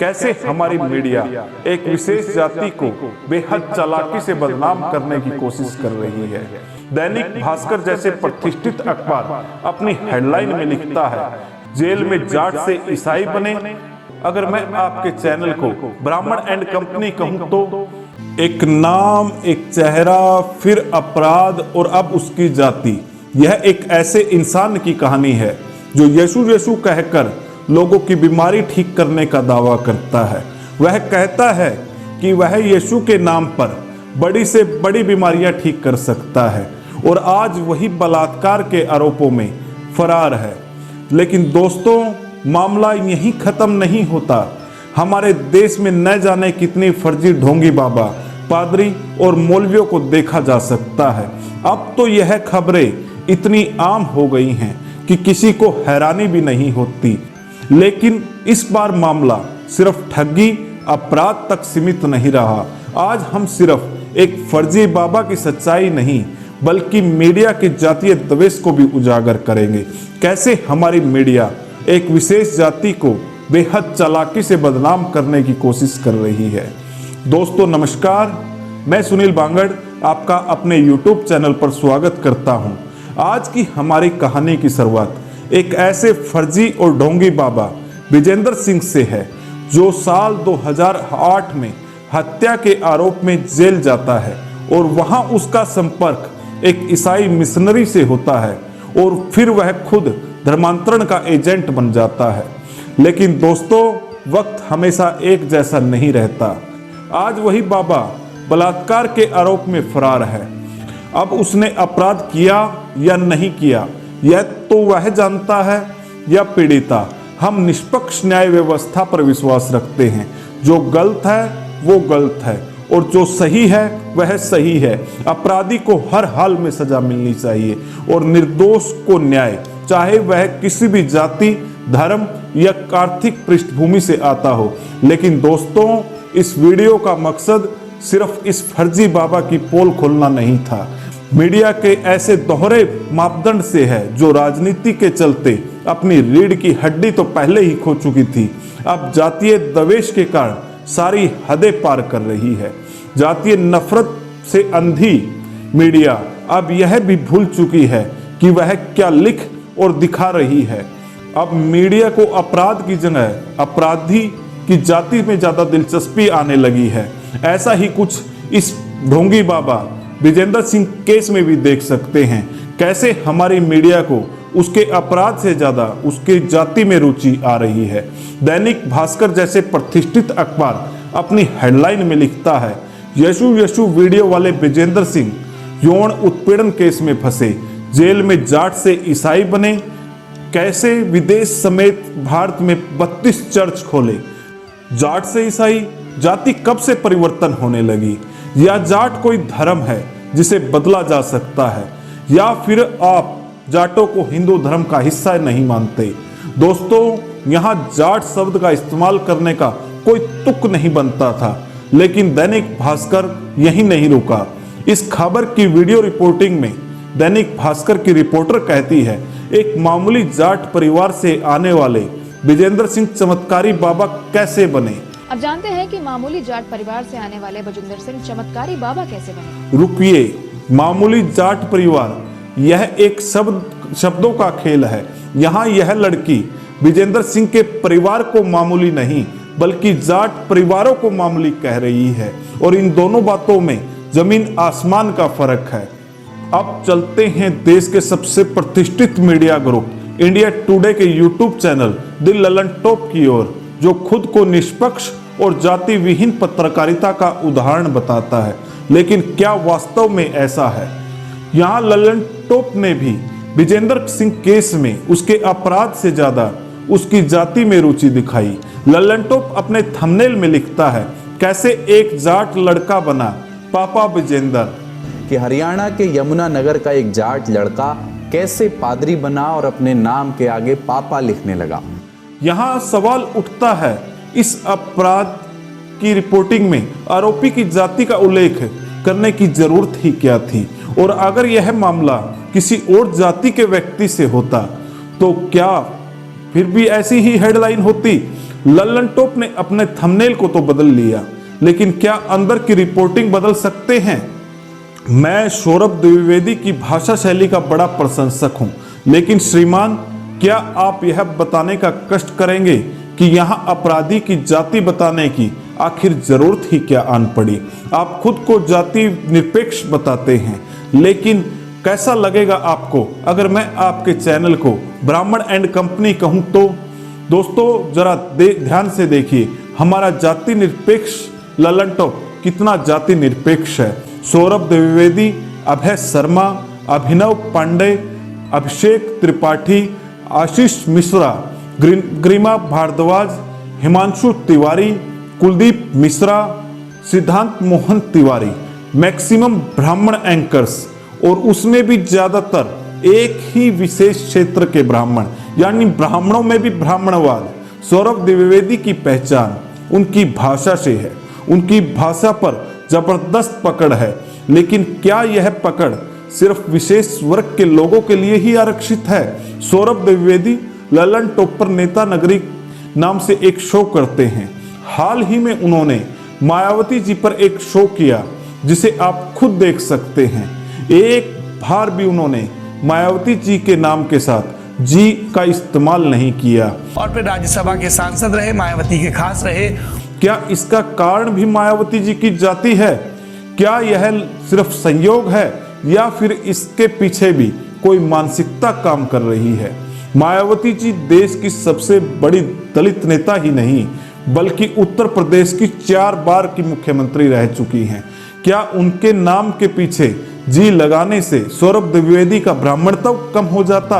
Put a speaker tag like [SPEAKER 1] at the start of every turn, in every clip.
[SPEAKER 1] कैसे हमारी मीडिया एक विशेष जाति को बेहद चालाकी से बदनाम करने की कोशिश कर रही है। दैनिक भास्कर जैसे प्रतिष्ठित अखबार अपनी हेडलाइन में लिखता है, जेल में जाट से ईसाई बने। अगर मैं आपके चैनल को ब्राह्मण एंड कंपनी कहूं तो एक नाम, एक चेहरा, फिर अपराध और अब उसकी जाति। यह एक ऐसे इंसान की कहानी है जो यीशु यीशु कहकर लोगों की बीमारी ठीक करने का दावा करता है। वह कहता है कि वह यीशु के नाम पर बड़ी से बड़ी बीमारियां ठीक कर सकता है और आज वही बलात्कार के आरोपों में फरार है। लेकिन दोस्तों, मामला यहीं खत्म नहीं होता। हमारे देश में न जाने कितनी फर्जी ढोंगी बाबा, पादरी और मौलवियों को देखा जा सकता है। अब तो यह खबरें इतनी आम हो गई हैं कि किसी को हैरानी भी नहीं होती। लेकिन इस बार मामला सिर्फ ठगी, अपराध तक सीमित नहीं रहा। आज हम सिर्फ एक फर्जी बाबा की सच्चाई नहीं बल्कि मीडिया के जातीय द्वेष को भी उजागर करेंगे। कैसे हमारी मीडिया एक विशेष जाति को बेहद चालाकी से बदनाम करने की कोशिश कर रही है। दोस्तों नमस्कार, मैं सुनील बांगड़ आपका अपने YouTube चैनल पर स्वागत करता हूं। आज की हमारी कहानी की शुरुआत एक ऐसे फर्जी और ढोंगी बाबा विजेंद्र सिंह से है जो साल 2008 में हत्या के आरोप में जेल जाता है और वहां उसका संपर्क एक ईसाई मिशनरी से होता है और फिर वह खुद धर्मांतरण का एजेंट बन जाता है। लेकिन दोस्तों, वक्त हमेशा एक जैसा नहीं रहता। आज वही बाबा बलात्कार के आरोप में फरार है। अब उसने अपराध किया या नहीं किया यह तो वह जानता है या पीड़िता। हम निष्पक्ष न्याय व्यवस्था पर विश्वास रखते हैं। जो गलत है वो गलत है और जो सही है वह सही है। अपराधी को हर हाल में सजा मिलनी चाहिए और निर्दोष को न्याय, चाहे वह किसी भी जाति, धर्म या आर्थिक पृष्ठभूमि से आता हो। लेकिन दोस्तों, इस वीडियो का मकसद सिर्फ इस फर्जी बाबा की पोल खोलना नहीं था। मीडिया के ऐसे दोहरे मापदंड से है जो राजनीति के चलते अपनी रीढ़ की हड्डी तो पहले ही खो चुकी थी, अब जातीय द्वेष के कारण सारी हदें पार कर रही है। जातीय नफरत से अंधी मीडिया अब यह भी भूल चुकी है कि वह क्या लिख और दिखा रही है। अब मीडिया को अपराध की जगह अपराधी की जाति में ज्यादा दिलचस्पी आने लगी है। ऐसा ही कुछ इस ढोंगी बाबा विजेंद्र सिंह केस में भी देख सकते हैं। कैसे हमारी मीडिया को उसके अपराध से ज्यादा उसके जाति में रुचि आ रही है। दैनिक भास्कर जैसे प्रतिष्ठित अखबार अपनी हेडलाइन में लिखता है, यीशु यीशु वीडियो वाले विजेंद्र सिंह यौन उत्पीड़न केस में फंसे, जेल में जाट से ईसाई बने। कैसे विदेश समेत भारत में 32 चर्च खोले। जाट से ईसाई, जाति कब से परिवर्तन होने लगी? या जाट कोई धर्म है जिसे बदला जा सकता है, या फिर आप जाटों को हिंदू धर्म का हिस्सा नहीं मानते? दोस्तों, यहाँ जाट शब्द का इस्तेमाल करने का कोई तुक नहीं बनता था। लेकिन दैनिक भास्कर यही नहीं रुका। इस खबर की वीडियो रिपोर्टिंग में दैनिक भास्कर की रिपोर्टर कहती है, एक मामूली जाट परिवार से आने वाले विजेंद्र सिंह चमत्कारी बाबा कैसे बने।
[SPEAKER 2] अब जानते हैं कि मामूली जाट परिवार से आने वाले विजेंद्र सिंह चमत्कारी बाबा कैसे बने।
[SPEAKER 1] रुकिए, मामूली जाट परिवार, यह एक शब्दों का खेल है। यहाँ यह लड़की विजेंद्र सिंह के परिवार को मामूली नहीं बल्कि जाट परिवारों को मामूली कह रही है और इन दोनों बातों में जमीन आसमान का फर्क है। अब चलते हैं देश के सबसे प्रतिष्ठित मीडिया ग्रुप इंडिया टुडे के YouTube channel the Lalan top की ओर, जो खुद को निष्पक्ष और जाति विहीन पत्रकारिता का उदाहरण बताता है। लेकिन क्या वास्तव में ऐसा है? यहाँ ललन टॉप ने भी विजेंद्र सिंह केस में उसके अपराध से ज्यादा उसकी जाति में रुचि दिखाई। ललन टॉप अपने थंबनेल में लिखता है, कैसे एक जाट लड़का बना पापा विजेंद्र।
[SPEAKER 3] कि हरियाणा के यमुनानगर का एक जाट लड़का कैसे पादरी बना और अपने नाम के आगे पापा लिखने लगा।
[SPEAKER 1] यहाँ सवाल उठता है, इस अपराध की रिपोर्टिंग में आरोपी की जाति का उल्लेख करने की जरूरत ही क्या थी? और अगर यह मामला किसी और जाति के व्यक्ति से होता तो क्या फिर भी ऐसी ही हेडलाइन होती? लल्लन टॉप ने अपने थंबनेल को तो बदल लिया, लेकिन क्या अंदर की रिपोर्टिंग बदल सकते हैं? मैं सौरभ द्विवेदी की भाषा शैली का बड़ा प्रशंसक हूं, लेकिन श्रीमान, क्या आप यह बताने का कष्ट करेंगे कि यहां अपराधी की जाति बताने की आखिर जरूरत ही क्या आन पड़ी? आप खुद को जाति निरपेक्ष बताते हैं, लेकिन कैसा लगेगा आपको अगर मैं आपके चैनल को ब्राह्मण एंड कंपनी कहूं तो? दोस्तों जरा ध्यान से देखिए, हमारा जाति निरपेक्ष लल्लन टॉप कितना जाति निरपेक्ष है। सौरभ द्विवेदी, अभय शर्मा, अभिनव पांडे, अभिषेक त्रिपाठी, आशीष मिश्रा, गरिमा भारद्वाज, हिमांशु तिवारी, कुलदीप मिश्रा, सिद्धांत मोहन तिवारी, मैक्सिमम ब्राह्मण एंकर्स, और उसमें भी ज्यादातर एक ही विशेष क्षेत्र के ब्राह्मण, यानी ब्राह्मणों में भी ब्राह्मणवाद। सौरभ द्विवेदी की पहचान उनकी भाषा से है। उनकी भाषा पर जबरदस्त पकड़ है, लेकिन क्या यह पकड़ सिर्फ विशेष वर्ग के लोगों के लिए ही आरक्षित है? सौरभ द्विवेदी लल्लन टॉप पर नेता नगरी नाम से एक शो करते हैं। हाल ही में उन्होंने मायावती जी पर एक शो किया, जिसे आप खुद देख सकते हैं। एक बार भी उन्होंने मायावती जी के नाम के साथ जी का इस्तेमाल नहीं किया,
[SPEAKER 4] और फिर राज्यसभा के सांसद रहे, मायावती के खास रहे।
[SPEAKER 1] क्या इसका कारण भी मायावती जी की जाति है? क्या यह सिर्फ संयोग है या फिर इसके पीछे भी कोई मानसिकता काम कर रही है? मायावती जी देश की सबसे बड़ी दलित नेता ही नहीं, बल्कि उत्तर प्रदेश की 4 बार की मुख्यमंत्री रह चुकी हैं। क्या उनके नाम के पीछे जी लगाने से सौरभ द्विवेदी का ब्राह्मणत्व कम हो जाता?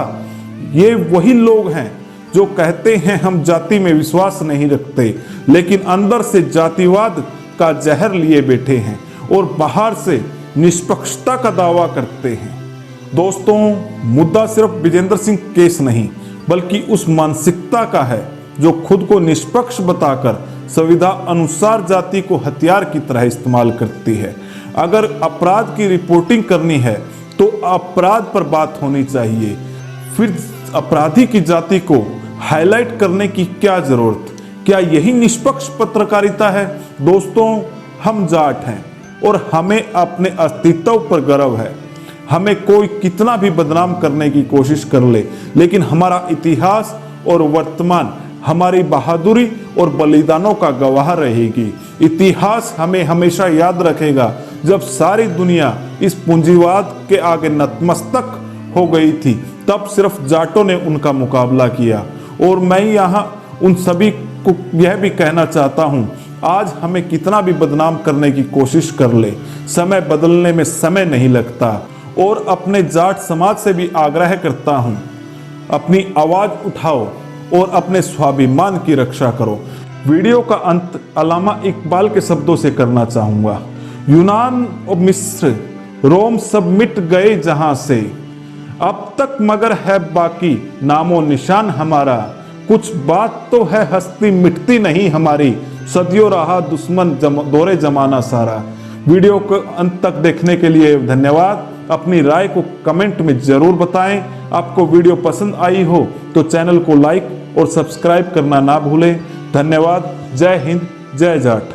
[SPEAKER 1] ये वही लोग हैं जो कहते हैं हम जाति में विश्वास नहीं रखते, लेकिन अंदर से जातिवाद का जहर लिए बैठे हैं और बाहर से निष्पक्षता का दावा करते हैं। दोस्तों, मुद्दा सिर्फ विजेंद्र सिंह केस नहीं, बल्कि उस मानसिकता का है जो खुद को निष्पक्ष बताकर संविधान अनुसार जाति को हथियार की तरह इस्तेमाल करती है। अगर अपराध की रिपोर्टिंग करनी है तो अपराध पर बात होनी चाहिए, फिर अपराधी की जाति को हाईलाइट करने की क्या जरूरत? क्या यही निष्पक्ष पत्रकारिता है? दोस्तों, हम जाट हैं और हमें अपने अस्तित्व पर गर्व है। हमें कोई कितना भी बदनाम करने की कोशिश कर ले, लेकिन हमारा इतिहास और वर्तमान हमारी बहादुरी और बलिदानों का गवाह रहेगी। इतिहास हमें हमेशा याद रखेगा जब सारी दुनिया इस पूंजीवाद के आगे नतमस्तक हो गई थी, तब सिर्फ जाटों ने उनका मुकाबला किया। और मैं यहाँ उन सभी को यह भी कहना चाहता हूँ, आज हमें कितना भी बदनाम करने की कोशिश कर ले, समय बदलने में समय नहीं लगता। और अपने जाट समाज से भी आग्रह करता हूँ, अपनी आवाज उठाओ और अपने स्वाभिमान की रक्षा करो। वीडियो का अंत अल्लामा इकबाल के शब्दों से करना चाहूंगा, यूनान और मिस्र, रोम सब मिट गए जहां से, अब तक मगर है बाकी नामो निशान हमारा, कुछ बात तो है हस्ती मिटती नहीं हमारी, सदियों रहा दुश्मन दौरे जमाना सारा। वीडियो को अंत तक देखने के लिए धन्यवाद। अपनी राय को कमेंट में जरूर बताएं। आपको वीडियो पसंद आई हो तो चैनल को लाइक और सब्सक्राइब करना ना भूलें। धन्यवाद। जय हिंद, जय जाट।